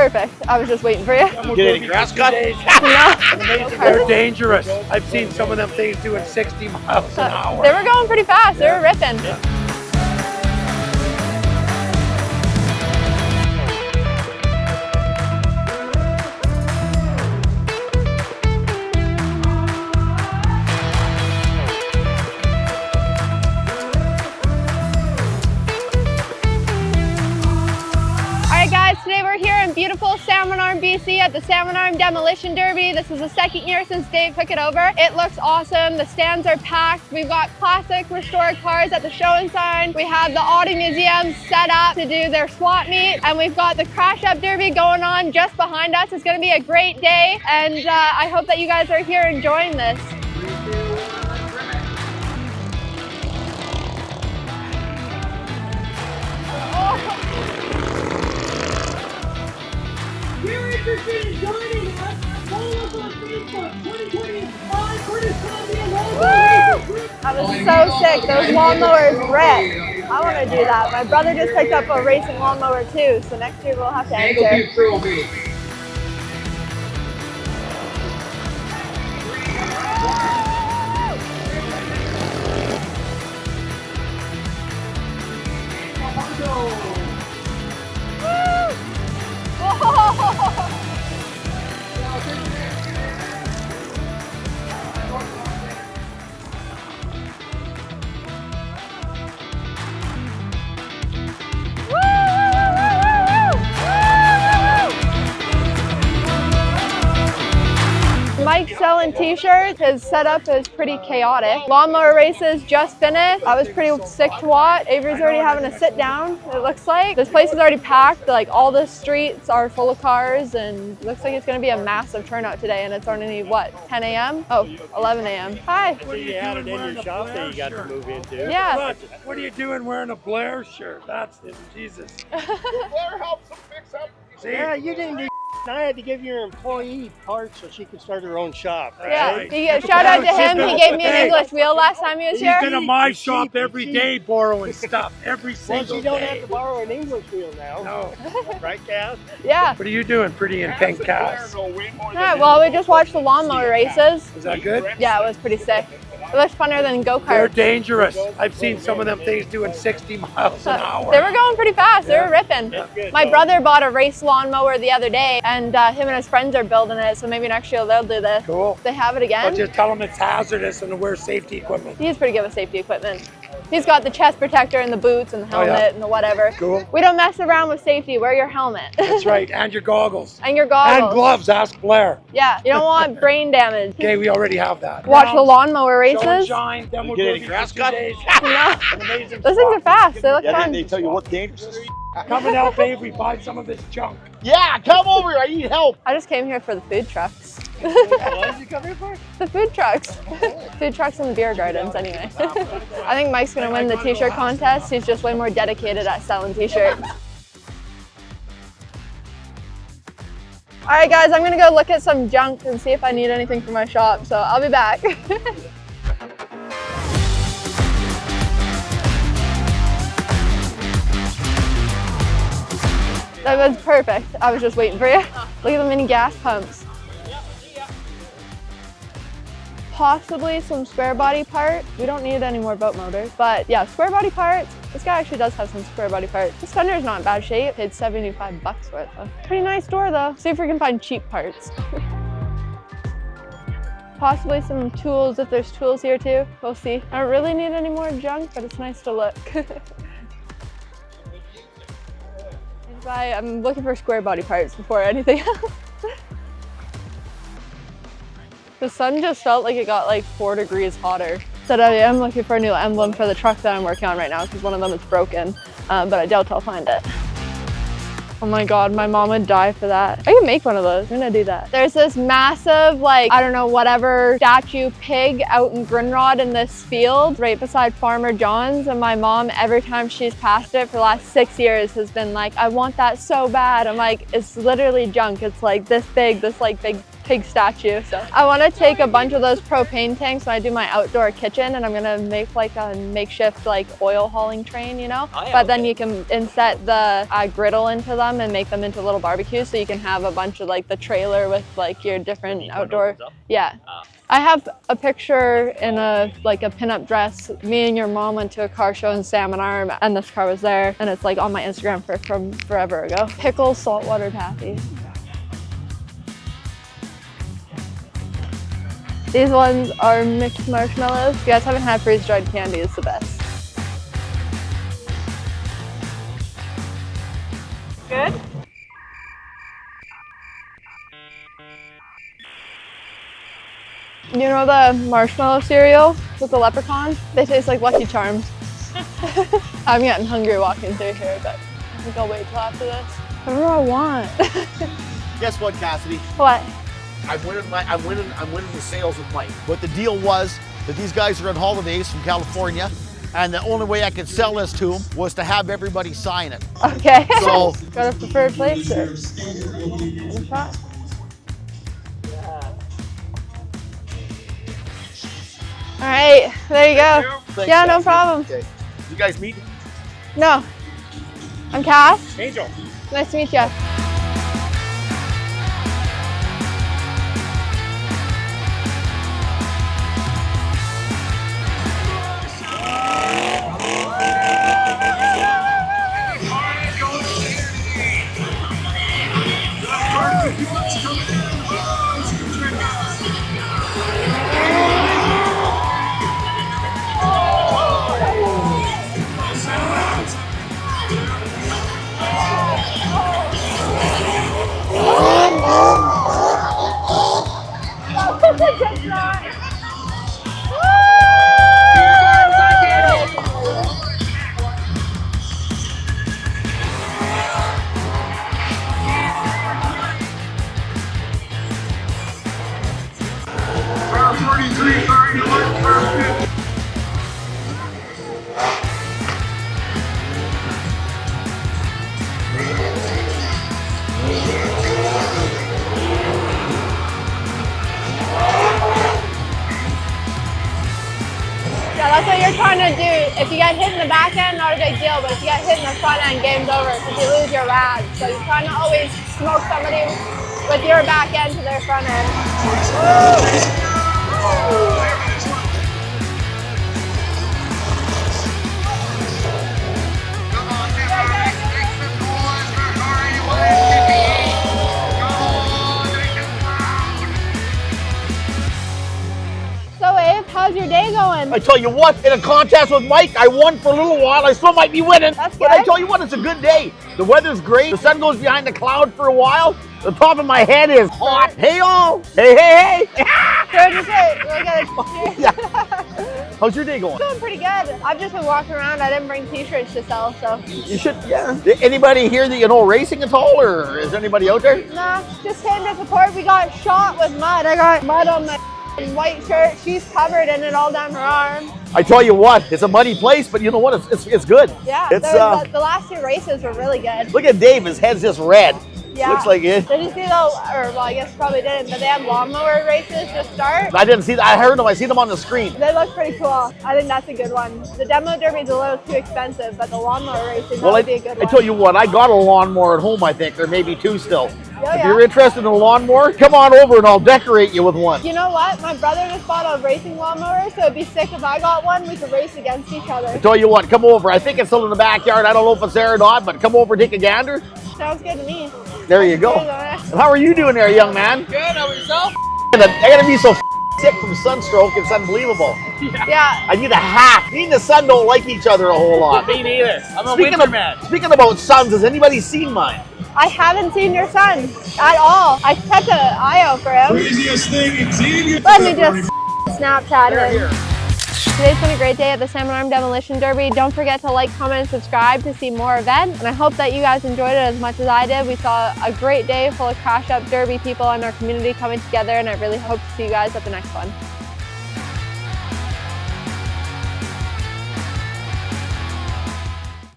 perfect. I was just waiting for you. Get any grass cut? No. They're dangerous. I've seen some of them things doing 60 miles an hour. They were going pretty fast. They were ripping. Today we're here in beautiful Salmon Arm, BC at the Salmon Arm Demolition Derby. This is the second year since Dave took it over. It looks awesome. The stands are packed. We've got classic restored cars at the show and sign. We have the Audi Museum set up to do their swap meet. And we've got the Crash Up Derby going on just behind us. It's gonna be a great day. And I hope that you guys are here enjoying this. We're interested in joining us. Follow us on Facebook, 2025 British Columbia Lawnmower. That was so sick. Those lawnmowers rip. I want to do that. My brother just picked up a racing lawnmower too, so next year we'll have to enter. Mike's selling t-shirts. His setup is pretty chaotic. Lawnmower races just finished. That was pretty sick to watch. Avery's already having a sit down, it looks like. This place is already packed. Like all the streets are full of cars and it looks like it's gonna be a massive turnout today and it's only what, 10 a.m.? Oh, 11 a.m. Hi. So you had it in your shop that you got to move into. Yeah. What are you doing wearing a Blair shirt? That's it, Jesus. Blair helps them fix up. See? Yeah, you didn't do. I had to give your employee parts so she could start her own shop, right? Yeah, shout out to him. He gave me an English wheel last time he was He's here. been to my shop every day borrowing stuff, every Well, single you don't day. have to borrow an English wheel now. No. Right, Cass? Yeah. What are you doing, pretty in pink, Cass? All right, well, we just watched the lawnmower races. Is that good? Yeah, it was pretty sick. It was funner than They're go-karts. dangerous. I've seen some of them things doing 60 miles an hour. They were going pretty fast. They were ripping. Good. My brother bought a race lawnmower the other day, and him and his friends are building it, so maybe next year they'll do this. Cool. They have it But again. just tell them it's hazardous and to wear safety equipment. He's pretty good with safety equipment. He's got the chest protector and the boots and the helmet and the whatever. Cool. We don't mess around with safety. Wear your helmet. That's right, and your goggles. And your goggles. And gloves, ask Blair. Yeah, you don't want brain damage. Okay, we already have that. Watch the lawnmower races. Shine, then we'll Get do any these grass 2 cut? days. No. Amazing Those things are fast. They look Yeah, fun. they tell you what's dangerous. Come and help Avery buy some of this junk. Yeah, come over here. I need help. I just came here for the food trucks. What did you come here for? The food trucks. Food trucks and the beer gardens, anyway. I think Mike's gonna win the t-shirt contest. He's just way more dedicated at selling t-shirts. All right, guys, I'm gonna go look at some junk and see if I need anything for my shop. So I'll be back. That was perfect. I was just waiting for you. Look at the mini gas pumps. Possibly some square body parts. We don't need any more boat motors, but yeah, square body parts. This guy actually does have some square body parts. This fender is not in bad shape. Paid 75 bucks for it though. Pretty nice door though. See if we can find cheap parts. Possibly some tools if there's tools here too. We'll see. I don't really need any more junk, but it's nice to look. I'm looking for square body parts before anything else. The sun just felt like it got like 4 degrees hotter. So I am looking for a new emblem for the truck that I'm working on right now because one of them is broken, but I doubt I'll find it. Oh my God, my mom would die for that. I can make one of those, I'm gonna do that. There's this massive, like, I don't know, whatever statue pig out in Grinrod in this field right beside Farmer John's. And my mom, every time she's passed it for the last 6 years has been like, I want that so bad. I'm like, it's literally junk. It's like this big, this like big pig statue. So I want to take a bunch of those propane tanks when I do my outdoor kitchen, and I'm gonna make like a makeshift like oil hauling train, you know. Oh, yeah, but then you can inset the griddle into them and make them into little barbecues, so you can have a bunch of like the trailer with like your different outdoor. Yeah. I have a picture in a pinup dress. Me and your mom went to a car show in Salmon Arm, and this car was there, and it's like on my Instagram from forever ago. Pickle saltwater taffy. These ones are mixed marshmallows. If you guys haven't had freeze-dried candy, it's the best. Good? You know the marshmallow cereal with the leprechaun? They taste like Lucky Charms. I'm getting hungry walking through here, but I think I'll wait till after this. Whatever I want. Guess what, Cassidy? What? I'm winning the sales with Mike. What the deal was that these guys are on holidays from California, and the only way I could sell this to them was to have everybody sign it. Okay. So got a preferred place or? In the front? All right, there you go. thanks, Yeah, no Cassidy. problem. Okay. You guys meet? No. I'm Cass. Angel. Nice to meet you. Yeah, that's what you're trying to do. If you get hit in the back end, not a big deal, but if you get hit in the front end, game's over because you lose your rad. So you're trying to always smoke somebody with your back end to their front end. So Abe, how's your day going? I tell you what, in a contest with Mike, I won for a little while. I still might be winning. That's But I good. tell you what, it's a good day. The weather's great. The sun goes behind the cloud for a while. The top of my head is hot. Hey, all. Hey, hey, hey. Good to say. Look at it. Yeah. How's your day going? Doing pretty good. I've just been walking around. I didn't bring t-shirts to sell, so. You should, yeah. Anybody here that you know racing at all, or is anybody out there? Nah, just came to support. We got shot with mud. I got mud on my white shirt. She's covered in it all down her arm. I tell you what, it's a muddy place, but you know what? It's good. Yeah, It's the last two races were really good. Look at Dave. His head's just red. Yeah. Looks like it. Did you see though, or well, I guess probably didn't, but they had lawnmower races to start. I didn't see that. I heard them. I seen them on the screen. They look pretty cool. I think that's a good one. The demo derby's a little too expensive, but the lawnmower racing Well, would be a good one. I tell you what, I got a lawnmower at home, I think. There may be two still. Oh, If yeah. you're interested in a lawnmower, come on over and I'll decorate you with one. You know what? My brother just bought a racing lawnmower, so it'd be sick if I got one. We could race against each other. I tell you what, come over. I think it's still in the backyard. I don't know if it's there or not, but come over, take a gander. Sounds good to me. There you go. And how are you doing there, young man? Good, how about yourself? I gotta be so sick from sunstroke, it's unbelievable. Yeah. I need a hat. Me and the sun don't like each other a whole lot. Me neither. I'm a Speaking winter man. Speaking about suns, has anybody seen mine? I haven't seen your son at all. I kept an eye out for him. Craziest thing, Xavier. Let me just Snapchat him. Today's been a great day at the Salmon Arm Demolition Derby. Don't forget to like, comment, and subscribe to see more events. And I hope that you guys enjoyed it as much as I did. We saw a great day full of crash up derby people in our community coming together, and I really hope to see you guys at the next one.